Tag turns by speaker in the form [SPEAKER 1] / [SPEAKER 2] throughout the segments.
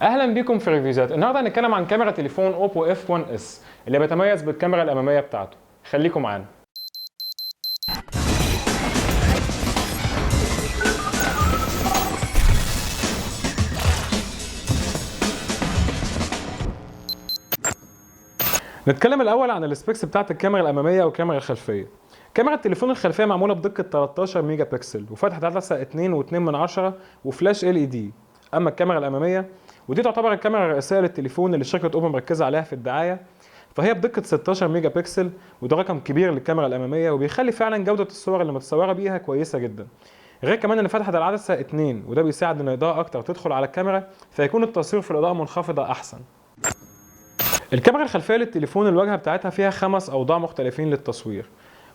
[SPEAKER 1] اهلا بيكم في ريفيوزات. النهارده هنتكلم عن كاميرا تليفون اوبو اف 1 اس اللي بيتميز بالكاميرا الاماميه بتاعته. خليكم معانا. نتكلم الاول عن السبيكس بتاعت الكاميرا الاماميه والكاميرا الخلفيه. كاميرا التليفون الخلفيه معموله بدقه 13 ميجا بكسل وفتحه عدسه 2.2 وفلاش ال اي دي. اما الكاميرا الاماميه ودي تعتبر الكاميرا الرئيسيه للتليفون اللي شركه اوبو مركزه عليها في الدعايه، فهي بدقه 16 ميجا بكسل وده رقم كبير للكاميرا الاماميه وبيخلي فعلا جوده الصور اللي متصوره بيها كويسه جدا. غير كمان ان فتحه العدسه 2 وده بيساعد ان اضاءه اكتر تدخل على الكاميرا فيكون التصوير في الاضاءه منخفضه احسن. الكاميرا الخلفيه للتليفون الواجهه بتاعتها فيها 5 اوضاع مختلفين للتصوير،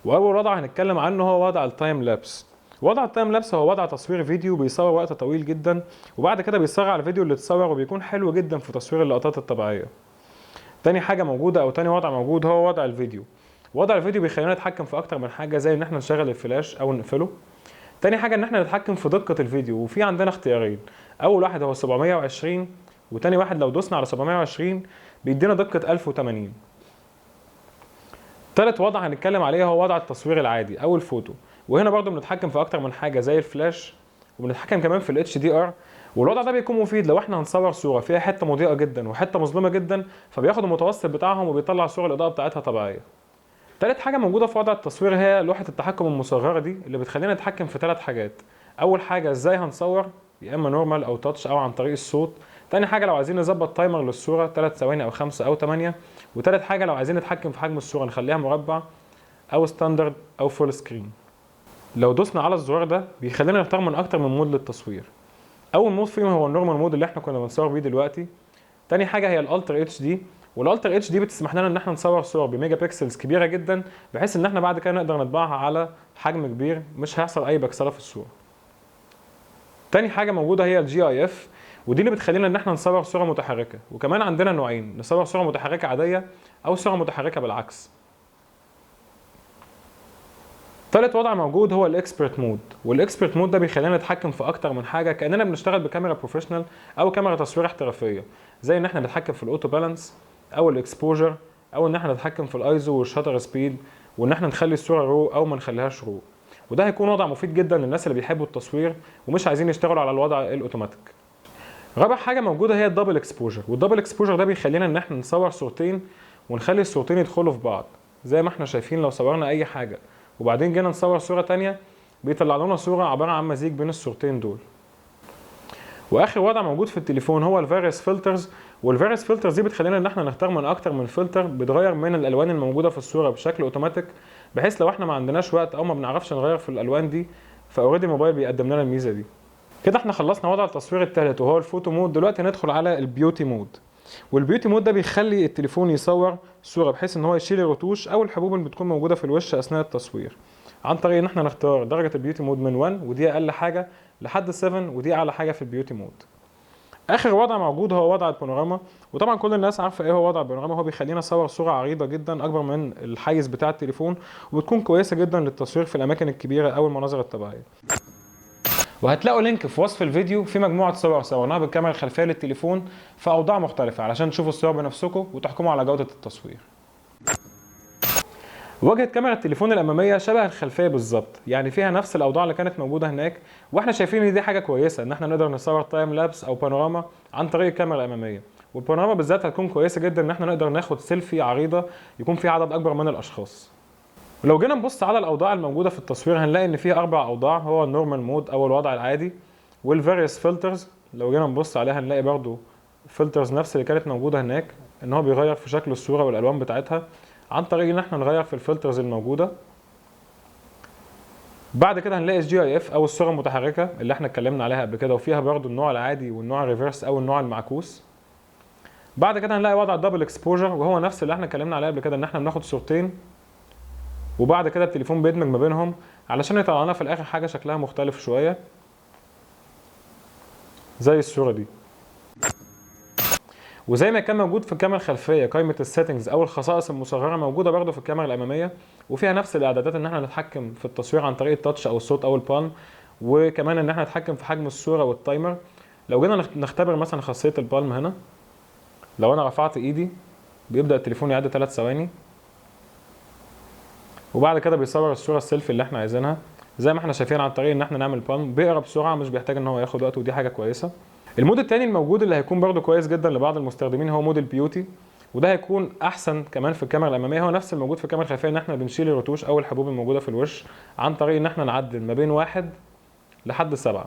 [SPEAKER 1] واول وضع هنتكلم عنه هو وضع التايم لابس. وضع التايم لابس هو وضع تصوير فيديو بيصور وقت طويل جدا وبعد كده بيسرع الفيديو اللي اتصور وبيكون حلو جدا في تصوير اللقطات الطبيعيه. تاني حاجه موجوده او تاني وضع موجود هو وضع الفيديو. وضع الفيديو بيخلينا نتحكم في اكتر من حاجه زي ان احنا نشغل الفلاش او نقفله. تاني حاجه ان احنا نتحكم في دقه الفيديو وفي عندنا اختيارين، اول واحد هو 720 وتاني واحد لو دوسنا على 720 بيدينا دقه 1080. تالت وضع هنتكلم عليه هو وضع التصوير العادي او الفوتو، وهنا برضو بنتحكم في اكتر من حاجه زي الفلاش وبنتحكم كمان في الاتش دي ار. والوضع ده بيكون مفيد لو احنا هنصور صوره فيها حته مضيئه جدا وحته مظلمه جدا، فبياخد المتوسط بتاعهم وبيطلع صوره الاضاءه بتاعتها طبيعيه. تالت حاجه موجوده في وضع التصوير هي لوحه التحكم المصغره دي اللي بتخلينا نتحكم في 3 حاجات. اول حاجه ازاي هنصور، يا اما نورمال او تاتش او عن طريق الصوت. تاني حاجه لو عايزين نظبط تايمر للصوره 3 ثواني او 5 او 8. وتالت حاجه لو عايزين نتحكم في حجم الصوره نخليها مربع او ستاندرد او فول سكرين. لو دوسنا على الزرار ده بيخلينا نختار من اكتر من مود للتصوير. اول مود فيهم هو النورمال مود اللي احنا كنا بنصور بيه دلوقتي. تاني حاجه هي الالترا اتش دي، والالترا اتش دي بتسمح لنا ان احنا نصور صور بميجا بكسلز كبيره جدا بحيث ان احنا بعد كده نقدر نطبعها على حجم كبير مش هيحصل اي بكسله في الصوره. تاني حاجه موجوده هي الجي اي اف، ودي اللي بتخلينا ان احنا نصور صوره متحركه، وكمان عندنا نوعين، نصور صوره متحركه عاديه او صوره متحركه بالعكس. تالت وضع موجود هو الاكسبرت مود، والاكسبرت مود ده بيخلينا نتحكم في اكتر من حاجه كاننا بنشتغل بكاميرا بروفيشنال او كاميرا تصوير احترافيه، زي ان احنا نتحكم في الاوتو بالانس او الاكسبوجر او ان احنا نتحكم في الايزو والشاتر سبيد وان احنا نخلي الصوره رو او ما نخليهاش رو. وده هيكون وضع مفيد جدا للناس اللي بيحبوا التصوير ومش عايزين يشتغلوا على الوضع الاوتوماتيك. رابع حاجه موجوده هي الدبل اكسبوجر، والدبل اكسبوجر ده بيخلينا ان احنا نصور صورتين ونخلي الصورتين يدخلوا في بعض، زي ما احنا شايفين لو صورنا اي حاجه وبعدين جينا نصور صوره تانية بيطلع لنا صوره عباره عن مزيج بين الصورتين دول. واخر وضع موجود في التليفون هو الفاريس فلترز، والفاريس فلترز دي بتخلينا ان احنا نختار من اكتر من فلتر بتغير من الالوان الموجوده في الصوره بشكل اوتوماتيك، بحيث لو احنا ما عندناش وقت او ما بنعرفش نغير في الالوان دي فاوريدي الموبايل بيقدم لنا الميزه دي. كده احنا خلصنا وضع التصوير الثالث وهو الفوتو مود. دلوقتي ندخل على البيوتي مود، والبيوتي مود ده بيخلي التليفون يصور صوره بحيث ان هو يشيل الرتوش او الحبوب اللي بتكون موجوده في الوش اثناء التصوير، عن طريق ان احنا نختار درجه البيوتي مود من 1 ودي اقل حاجه لحد 7 ودي اعلى حاجه في البيوتي مود. اخر وضع موجود هو وضع البانوراما، وطبعا كل الناس عارفه ايه هو وضع البانوراما. هو بيخلينا نصور صوره عريضه جدا اكبر من الحيز بتاع التليفون وبتكون كويسه جدا للتصوير في الاماكن الكبيره او المناظر الطبيعيه. وهتلاقوا لينك في وصف الفيديو في مجموعه صور صورناها بالكاميرا الخلفيه للتليفون في اوضاع مختلفه علشان تشوفوا الصور بنفسكم وتحكموا على جوده التصوير. واجهه كاميرا التليفون الاماميه شبه الخلفيه بالظبط، يعني فيها نفس الاوضاع اللي كانت موجوده هناك، واحنا شايفين ان دي حاجه كويسه ان احنا نقدر نصور تايم لابس او بانوراما عن طريق الكاميرا الاماميه. والبانوراما بالذات هتكون كويسه جدا ان احنا نقدر ناخد سيلفي عريضه يكون فيها عدد اكبر من الاشخاص. ولو جينا نبص على الاوضاع الموجوده في التصوير هنلاقي ان فيها 4 اوضاع، هو النورمال مود او الوضع العادي، والفاريوس فلترز لو جينا نبص عليها هنلاقي برضو فلترز نفس اللي كانت موجوده هناك، ان هو بيغير في شكل الصوره والالوان بتاعتها عن طريق ان احنا نغير في الفلترز الموجوده. بعد كده هنلاقي الجي اي اف او الصوره المتحركه اللي احنا اتكلمنا عليها قبل كده، وفيها برضو النوع العادي والنوع الريفرس او النوع المعكوس. بعد كده هنلاقي وضع الدبل اكسبوجر وهو نفس اللي احنا اتكلمنا عليه قبل كده، ان احنا بناخد صورتين وبعد كده التليفون بيدمج ما بينهم علشان يطلع لنا في الاخر حاجه شكلها مختلف شويه زي الصوره دي. وزي ما كان موجود في الكاميرا الخلفيه قائمه السيتنجز او الخصائص المصغره موجوده برده في الكاميرا الاماميه، وفيها نفس الاعدادات ان احنا نتحكم في التصوير عن طريق التاتش او الصوت او البان، وكمان ان احنا نتحكم في حجم الصوره والتايمر. لو جينا نختبر مثلا خاصيه البالم هنا، لو انا رفعت ايدي بيبدا التليفون يعد 3 ثواني، وبعد كده بيصور الصوره السيلفي اللي احنا عايزينها. زي ما احنا شايفين عن طريق ان احنا نعمل بالم بيقرا بسرعه، مش بيحتاج ان هو ياخد وقت، ودي حاجه كويسه. المود التاني الموجود اللي هيكون برده كويس جدا لبعض المستخدمين هو مود البيوتي، وده هيكون احسن كمان في الكاميرا الاماميه. هو نفس الموجود في الكاميرا الخلفيه، ان احنا بنشيل الرتوش او الحبوب الموجوده في الوش عن طريق ان احنا نعدل ما بين 1 لحد 7.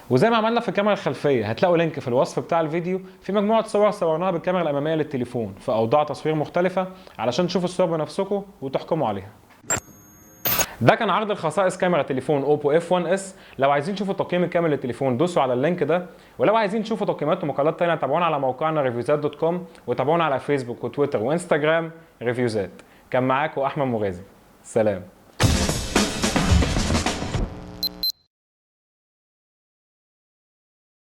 [SPEAKER 1] وزي ما عملنا في الكاميرا الخلفيه، هتلاقوا لينك في الوصف بتاع الفيديو في مجموعه صور صورناها بالكاميرا الاماميه للتليفون في اوضاع تصوير مختلفه، علشان تشوفوا الصور بنفسكم وتحكموا عليها. ده كان عرض الخصائص كاميرا تليفون اوبو F1s. لو عايزين تشوفوا التقييم الكامل للتليفون دوسوا على اللينك ده، ولو عايزين تشوفوا تقييمات ومقالات تانية تابعونا على موقعنا reviewzat.com، وتابعونا على فيسبوك وتويتر وانستجرام ريفيوزات. كان معاكم احمد مغازي، سلام.